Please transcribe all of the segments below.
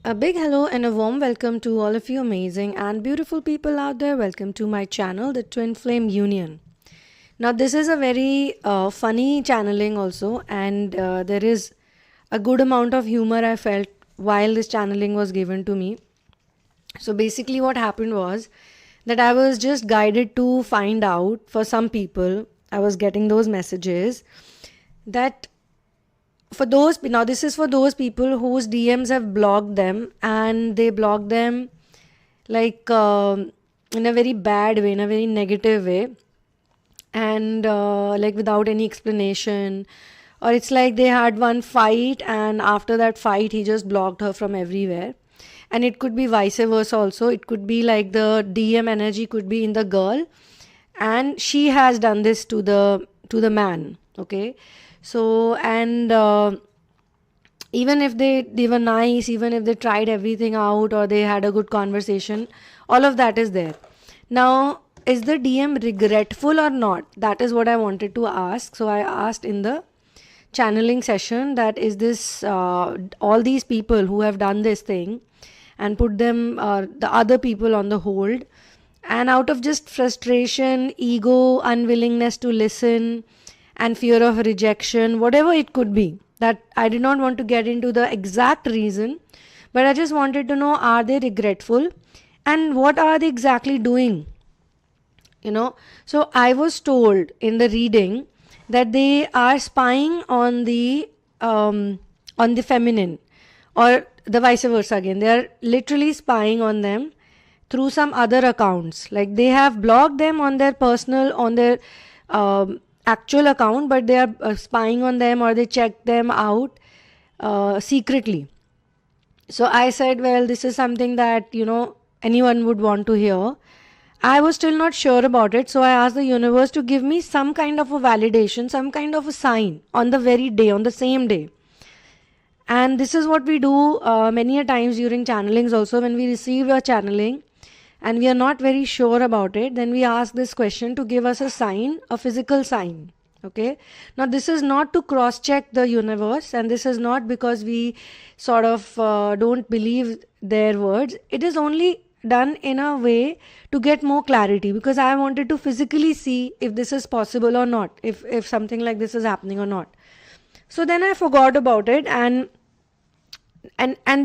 A big hello and a warm welcome to all of you amazing and beautiful people out there. Welcome to my channel, the Twinflame Union. Now, this is a very funny channeling also, and there is a good amount of humor I felt while this channeling was given to me. So, basically, what happened was that I was just guided to find out for some people, I was getting those messages that for those, now this is for those people whose DMs have blocked them, and they block them like in a very bad way, in a very negative way, and like without any explanation, or it's like they had one fight and after that fight he just blocked her from everywhere. And it could be vice versa also. It could be like the DM energy could be in the girl and she has done this to the man. Okay, so and even if they were nice, even if they tried everything out or they had a good conversation, all of that is there. Now, is the DM regretful or not? That is what I wanted to ask. So I asked in the channeling session that is this all these people who have done this thing and put them the other people on the hold, and out of just frustration, ego, unwillingness to listen, and fear of rejection, whatever it could be, that I did not want to get into the exact reason, but I just wanted to know, are they regretful and what are they exactly doing? So I was told in the reading that they are spying on the feminine, or the vice versa again. They are literally spying on them through some other accounts. Like they have blocked them on their personal, on their actual account, but they are spying on them, or they check them out secretly. So I said, well, this is something that anyone would want to hear. I was still not sure about it, so I asked the universe to give me some kind of a validation, some kind of a sign on the very day, on the same day. And this is what we do many a times during channelings also. When we receive a channeling and we are not very sure about it, then we ask this question to give us a sign, a physical sign. Okay, now this is not to cross check the universe, and this is not because we sort of don't believe their words. It is only done in a way to get more clarity, because I wanted to physically see if this is possible or not, if something like this is happening or not. So then I forgot about it, and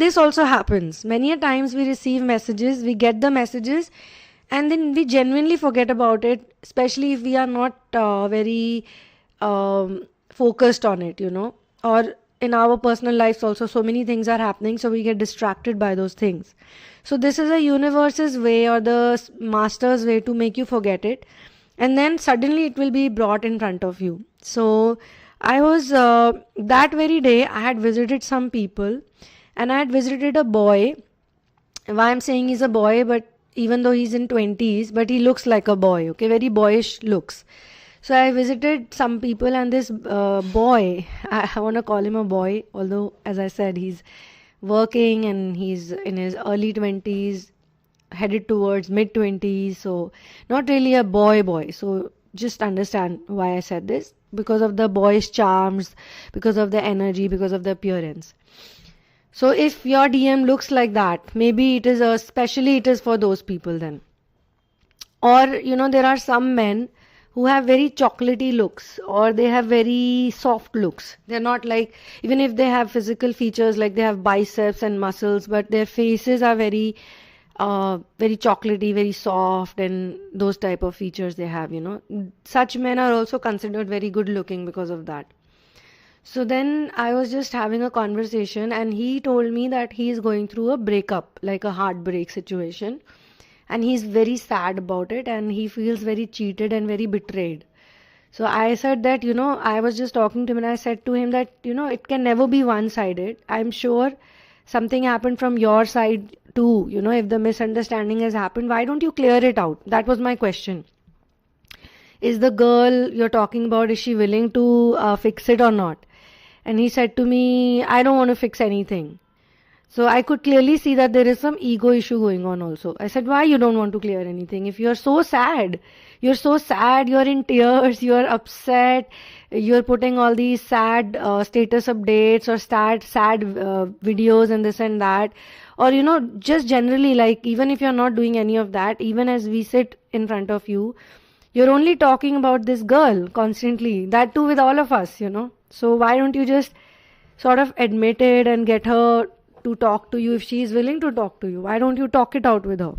this also happens many a times. We receive messages, we get the messages, and then we genuinely forget about it, especially if we are not very focused on it, or in our personal lives also so many things are happening, so we get distracted by those things. So this is a universe's way, or the master's way, to make you forget it, and then suddenly it will be brought in front of you. So I was that very day I had visited some people, and I had visited a boy. Why I'm saying he's a boy, but even though he's in 20s, but he looks like a boy, okay, very boyish looks. So I visited some people, and this boy, I want to call him a boy, although as I said, he's working and he's in his early 20s, headed towards mid 20s, so not really a boy. So just understand why I said this, because of the boyish charms, because of the energy, because of the appearance. So if your DM looks like that, maybe it is especially it is for those people then. Or there are some men who have very chocolatey looks, or they have very soft looks. They're not like, even if they have physical features like they have biceps and muscles, but their faces are very very chocolatey, very soft, and those type of features they have. Such men are also considered very good looking because of that. So then I was just having a conversation, and he told me that he is going through a breakup, like a heartbreak situation, and he's very sad about it, and he feels very cheated and very betrayed. So I said that, I was just talking to him, and I said to him that, it can never be one-sided. I'm sure something happened from your side too. If the misunderstanding has happened, why don't you clear it out? That was my question. Is the girl you're talking about, is she willing to fix it or not? And he said to me, I don't want to fix anything. So I could clearly see that there is some ego issue going on also. I said, why you don't want to clear anything? If you're so sad, you're in tears, you're upset, you're putting all these sad status updates or sad videos and this and that, or just generally, like, even if you're not doing any of that, even as we sit in front of you, you're only talking about this girl constantly. That too with all of us, so why don't you just sort of admit it and get her to talk to you if she is willing to talk to you? Why don't you talk it out with her?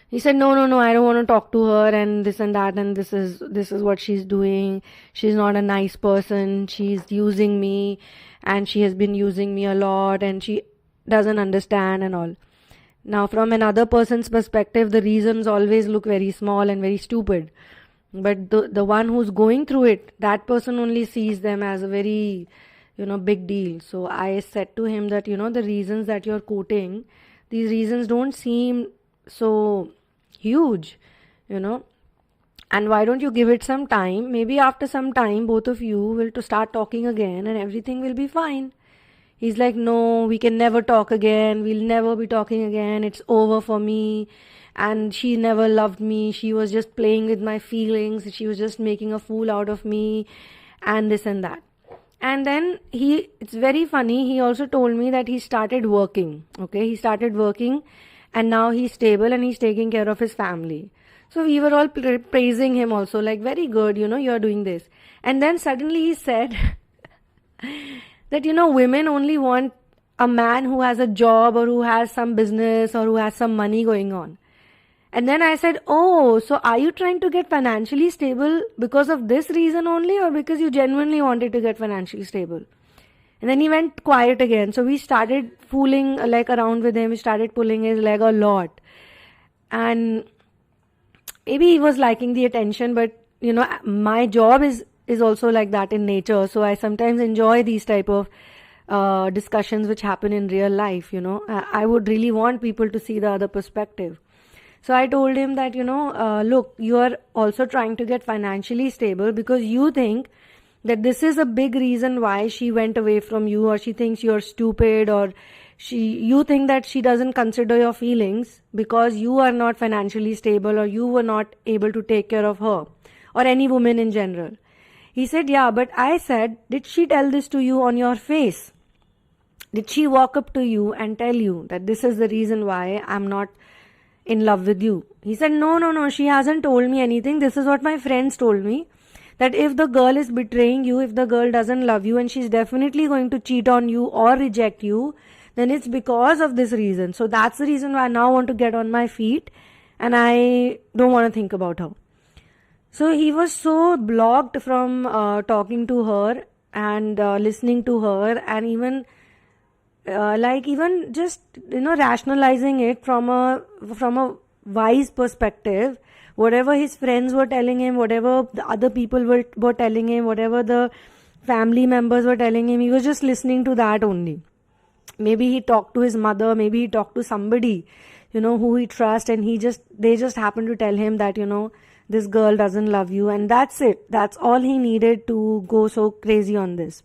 He said, no, I don't want to talk to her and this and that, and this is what she's doing. She's not a nice person. She's using me, and she has been using me a lot, and she doesn't understand and all. Now, from another person's perspective, the reasons always look very small and very stupid. But the one who's going through it, that person only sees them as a very, big deal. So I said to him that, the reasons that you're quoting, these reasons don't seem so huge, and why don't you give it some time? Maybe after some time, both of you will to start talking again and everything will be fine. He's like, no, we can never talk again. We'll never be talking again. It's over for me. And she never loved me. She was just playing with my feelings. She was just making a fool out of me and this and that. And then it's very funny. He also told me that he started working. Okay. He started working. And now he's stable and he's taking care of his family. So we were all praising him also, like, very good, you're doing this. And then suddenly he said that, women only want a man who has a job or who has some business or who has some money going on. And then I said, oh, so are you trying to get financially stable because of this reason only, or because you genuinely wanted to get financially stable? And then he went quiet again. So we started fooling around with him. We started pulling his leg a lot. And maybe he was liking the attention, but my job is also like that in nature. So I sometimes enjoy these type of discussions which happen in real life. I would really want people to see the other perspective. So I told him that, look, you are also trying to get financially stable because you think that this is a big reason why she went away from you, or she thinks you're stupid, or you think that she doesn't consider your feelings because you are not financially stable, or you were not able to take care of her, or any woman in general. He said, yeah, but I said, did she tell this to you on your face? Did she walk up to you and tell you that this is the reason why I'm not in love with you? He said, no, she hasn't told me anything. This is what my friends told me. That if the girl is betraying you, if the girl doesn't love you and she's definitely going to cheat on you or reject you, then it's because of this reason. So that's the reason why I now want to get on my feet and I don't want to think about her. So he was so blocked from talking to her and listening to her, and even just rationalizing it from a wise perspective. Whatever his friends were telling him, whatever the other people were telling him, whatever the family members were telling him, he was just listening to that only. Maybe he talked to his mother, maybe he talked to somebody, who he trusts, and they just happened to tell him that, this girl doesn't love you, and that's it. That's all he needed to go so crazy on this.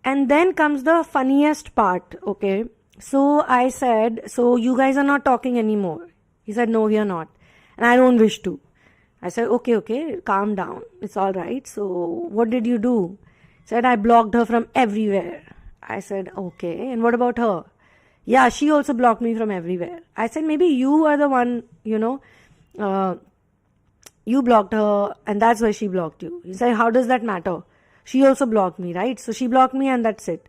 And then comes the funniest part, okay? So I said, so you guys are not talking anymore? He said, no, we are not. And I don't wish to. I said, okay, calm down. It's all right. So what did you do? He said, I blocked her from everywhere. I said, okay. And what about her? Yeah, she also blocked me from everywhere. I said, maybe you are the one, you blocked her and that's why she blocked you. He said, how does that matter? She also blocked me, right? So she blocked me and that's it.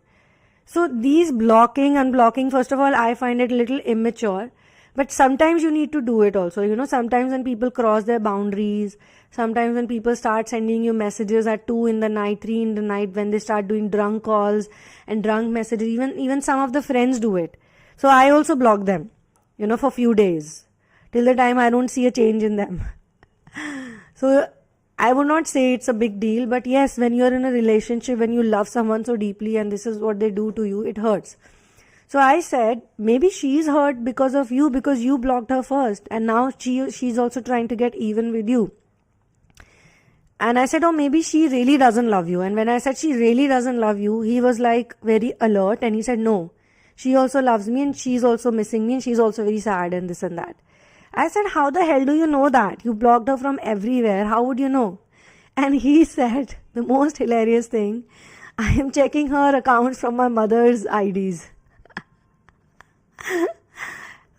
So these blocking, unblocking, first of all, I find it a little immature. But sometimes you need to do it also. Sometimes when people cross their boundaries, sometimes when people start sending you messages at 2 in the night, 3 in the night, when they start doing drunk calls and drunk messages, even some of the friends do it. So I also block them, for few days, till the time I don't see a change in them. So I would not say it's a big deal, but yes, when you're in a relationship, when you love someone so deeply and this is what they do to you, it hurts. So I said, maybe she's hurt because of you, because you blocked her first. And now she's also trying to get even with you. And I said, oh, maybe she really doesn't love you. And when I said she really doesn't love you, he was like very alert. And he said, no, she also loves me and she's also missing me and she's also very sad and this and that. I said, how the hell do you know that? You blocked her from everywhere. How would you know? And he said, The most hilarious thing, I am checking her accounts from my mother's IDs.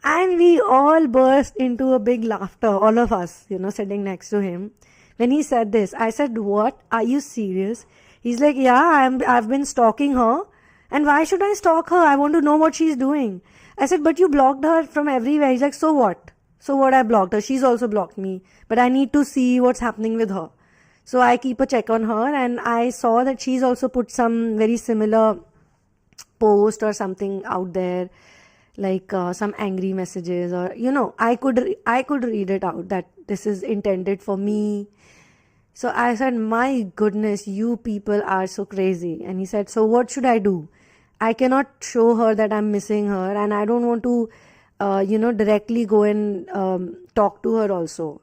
And we all burst into a big laughter, all of us, sitting next to him. When he said this, I said, "What? Are you serious?" He's like, "Yeah, I've been stalking her. And why should I stalk her? I want to know what she's doing." I said, "But you blocked her from everywhere." He's like, "So what? So what, I blocked her. She's also blocked me. But I need to see what's happening with her." So I keep a check on her, and I saw that she's also put some very similar post or something out there, like some angry messages, or I could read it out that this is intended for me. So I said, "My goodness, you people are so crazy." And he said, "So what should I do? I cannot show her that I'm missing her, and I don't want to directly go and talk to her also.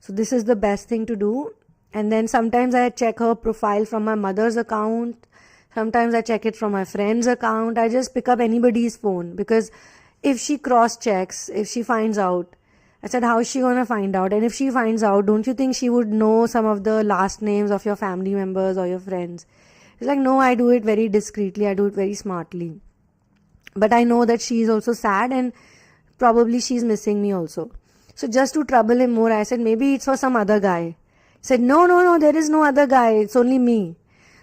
So this is the best thing to do." And then sometimes I check her profile from my mother's account. Sometimes I check it from my friend's account. I just pick up anybody's phone, because if she cross-checks, if she finds out, I said, how is she going to find out? And if she finds out, don't you think she would know some of the last names of your family members or your friends? He's like, "No, I do it very discreetly. I do it very smartly. But I know that she is also sad, and probably she's missing me also." So just to trouble him more, I said, "Maybe it's for some other guy." He said, No, there is no other guy. It's only me."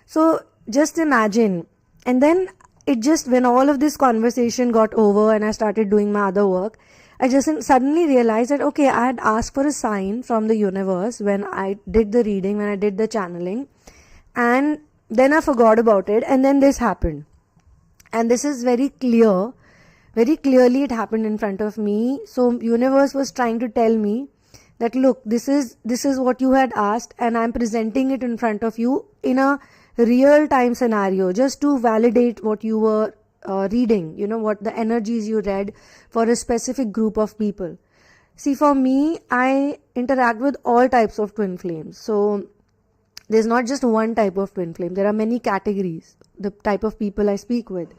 So just imagine. And then when all of this conversation got over and I started doing my other work, I just suddenly realized that, okay, I had asked for a sign from the universe when I did the reading, when I did the channeling, and then I forgot about it, and then this happened. And this is very clearly it happened in front of me. So universe was trying to tell me that, look, this is what you had asked, and I'm presenting it in front of you in a real time scenario, just to validate what you were reading, what the energies you read for a specific group of people. See, for me, I interact with all types of twin flames. So there's not just one type of twin flame. There are many categories, the type of people I speak with.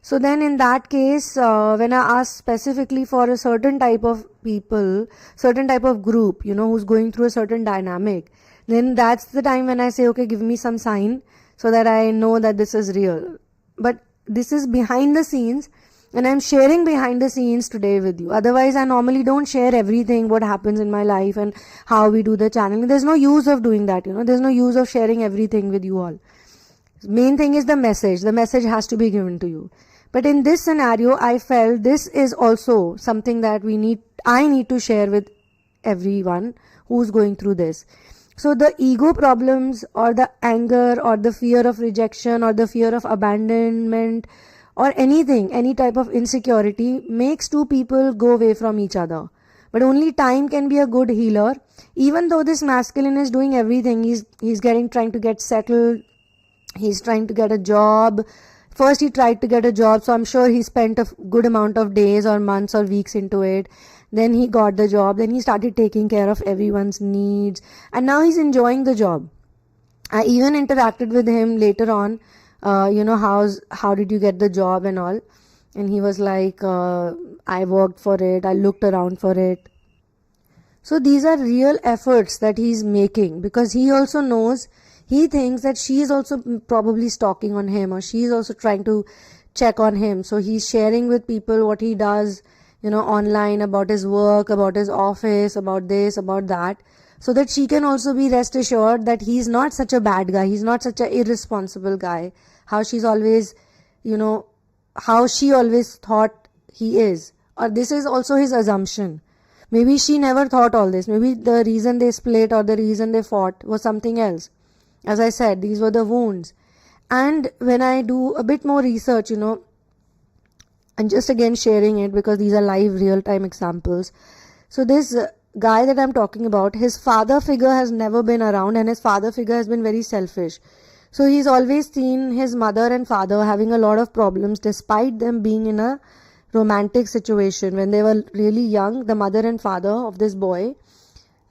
So then in that case, when I ask specifically for a certain type of people, certain type of group, who's going through a certain dynamic, then that's the time when I say, okay, give me some sign so that I know that this is real. But this is behind the scenes, and I'm sharing behind the scenes today with you. Otherwise, I normally don't share everything, what happens in my life and how we do the channeling. There's no use of doing that, There's no use of sharing everything with you all. Main thing is the message. The message has to be given to you. But in this scenario, I felt this is also something that I need to share with everyone who's going through this. So the ego problems, or the anger, or the fear of rejection, or the fear of abandonment, or anything, any type of insecurity, makes two people go away from each other. But only time can be a good healer. Even though this masculine is doing everything, he's trying to get settled, he's trying to get a job. First he tried to get a job, so I'm sure he spent a good amount of days or months or weeks into it. Then he got the job, then he started taking care of everyone's needs, and now he's enjoying the job. I even interacted with him later on, how did you get the job and all? And he was like, I worked for it, I looked around for it. So these are real efforts that he's making, because he also knows, he thinks that she is also probably stalking on him, or she is also trying to check on him. So he's sharing with people what he does, online, about his work, about his office, about this, about that, so that she can also be rest assured that he's not such a bad guy, he's not such an irresponsible guy, how she always thought he is. Or this is also his assumption. Maybe she never thought all this. Maybe the reason they split or the reason they fought was something else. As I said, these were the wounds. And when I do a bit more research, and just again sharing it because these are live real-time examples. So this guy that I'm talking about, his father figure has never been around, and his father figure has been very selfish. So he's always seen his mother and father having a lot of problems, despite them being in a romantic situation. When they were really young, the mother and father of this boy,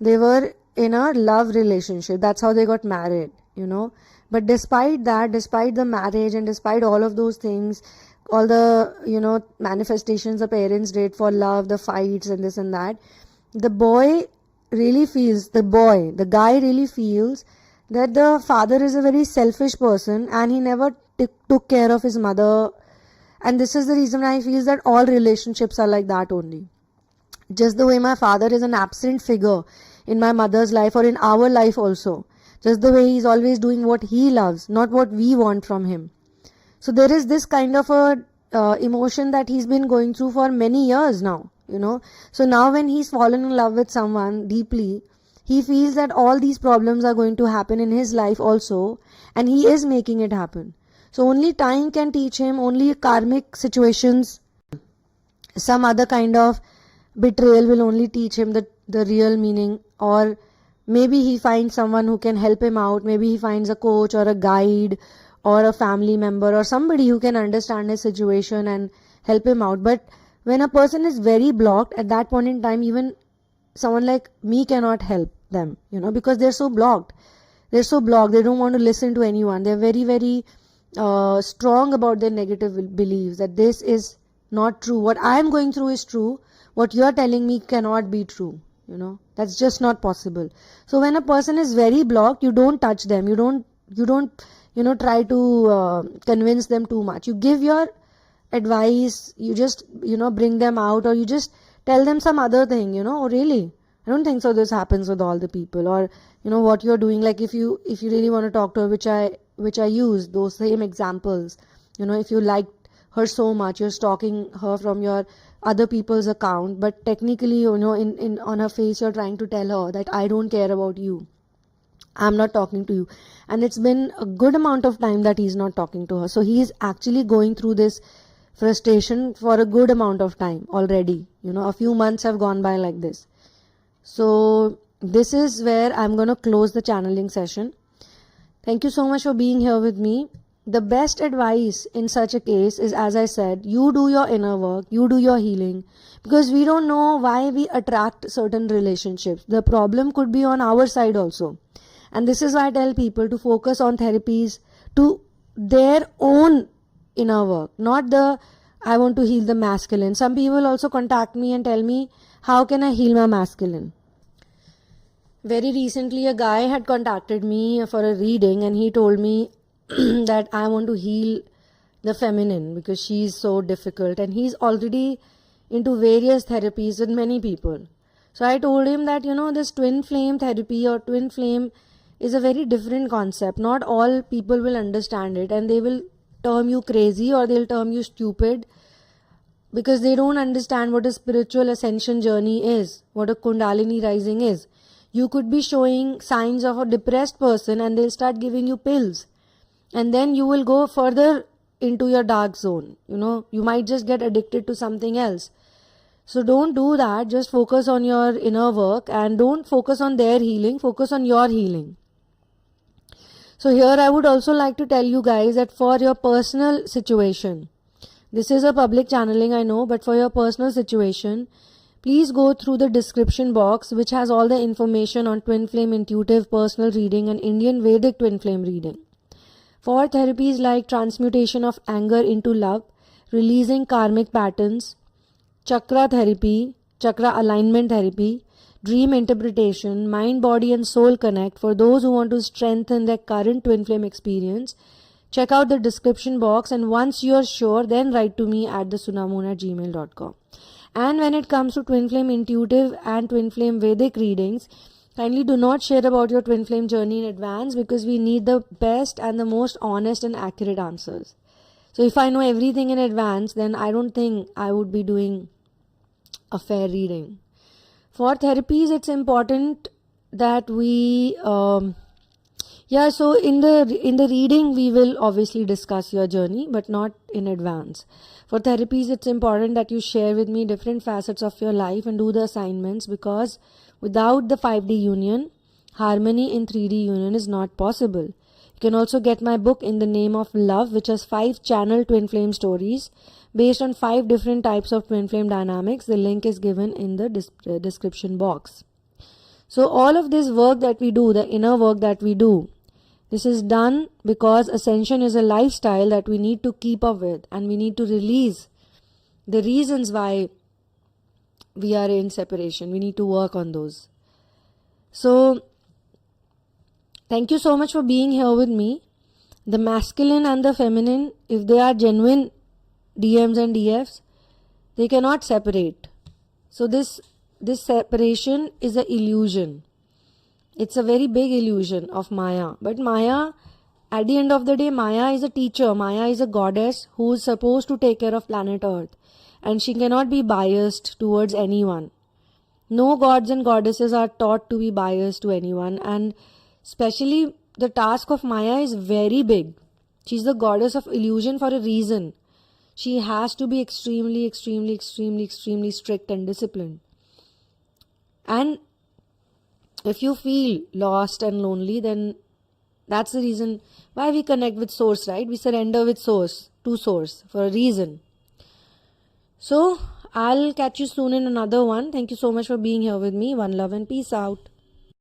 they were in a love relationship. That's how they got married, But despite that, despite the marriage and despite all of those things, all the, manifestations the parents did for love, the fights and this and that, the guy really feels that the father is a very selfish person and he never took care of his mother. And this is the reason I feel that all relationships are like that only. Just the way my father is an absent figure in my mother's life or in our life also. Just the way he's always doing what he loves, not what we want from him. So there is this kind of a emotion that he's been going through for many years now, So now when he's fallen in love with someone deeply, he feels that all these problems are going to happen in his life also, and he is making it happen. So only time can teach him, only karmic situations, some other kind of betrayal will only teach him the real meaning, or maybe he finds someone who can help him out. Maybe he finds a coach or a guide or a family member or somebody who can understand his situation and help him out. But when a person is very blocked, at that point in time, even someone like me cannot help them, because they're so blocked. They're so blocked. They don't want to listen to anyone. They're very, very strong about their negative beliefs, that this is not true. What I am going through is true. What you are telling me cannot be true. That's just not possible. So when a person is very blocked, you don't touch them. You don't try to convince them too much. You give your advice. You just, bring them out, or you just tell them some other thing, oh really? I don't think so this happens with all the people. Or, what you're doing, like if you really want to talk to her, which I use those same examples, if you liked her so much, you're stalking her from your other people's account, but technically, in on her face, you're trying to tell her that I don't care about you. I'm not talking to you. And it's been a good amount of time that he's not talking to her. So he's actually going through this frustration for a good amount of time already. A few months have gone by like this. So this is where I'm going to close the channeling session. Thank you so much for being here with me. The best advice in such a case is, as I said, you do your inner work, you do your healing, because we don't know why we attract certain relationships. The problem could be on our side also. And this is why I tell people to focus on therapies to their own inner work, not I want to heal the masculine. Some people also contact me and tell me, how can I heal my masculine? Very recently, a guy had contacted me for a reading, and he told me that I want to heal the feminine because she's so difficult, and he's already into various therapies with many people. So I told him that, this twin flame therapy or twin flame is a very different concept. Not all people will understand it, and they will term you crazy or they'll term you stupid because they don't understand what a spiritual ascension journey is, what a Kundalini rising is. You could be showing signs of a depressed person and they'll start giving you pills. And then you will go further into your dark zone. You might just get addicted to something else. So don't do that. Just focus on your inner work and don't focus on their healing. Focus on your healing. So here I would also like to tell you guys that for your personal situation, this is a public channeling, I know, but for your personal situation, please go through the description box, which has all the information on twin flame intuitive personal reading and Indian Vedic twin flame reading. For therapies like transmutation of anger into love, releasing karmic patterns, chakra therapy, chakra alignment therapy, dream interpretation, mind, body and soul connect, for those who want to strengthen their current twin flame experience, check out the description box, and once you're sure, then write to me at thesunamoon@gmail.com. And when it comes to twin flame intuitive and twin flame Vedic readings, kindly do not share about your twin flame journey in advance, because we need the best and the most honest and accurate answers. So if I know everything in advance, then I don't think I would be doing a fair reading. For therapies, it's important that we so in the reading we will obviously discuss your journey, but not in advance. For therapies, it's important that you share with me different facets of your life and do the assignments, because without the 5D union, harmony in 3D union is not possible. You can also get my book In the Name of Love, which has 5 channel twin flame stories based on 5 different types of twin flame dynamics. The link is given in the description box. So all of this work that we do, the inner work that we do, this is done because ascension is a lifestyle that we need to keep up with, and we need to release the reasons why we are in separation. We need to work on those. So Thank you so much for being here with me. The masculine and the feminine, if they are genuine DMs and DFs, they cannot separate. So this separation is an illusion. It's a very big illusion of Maya. But Maya, at the end of the day, Maya is a teacher. Maya is a goddess who is supposed to take care of planet Earth. And she cannot be biased towards anyone. No gods and goddesses are taught to be biased to anyone. And especially the task of Maya is very big. She's the goddess of illusion for a reason. She has to be extremely, extremely, extremely, extremely strict and disciplined. And if you feel lost and lonely, then that's the reason why we connect with Source, right? We surrender with Source, to Source, for a reason. So, I'll catch you soon in another one. Thank you so much for being here with me. One love and peace out.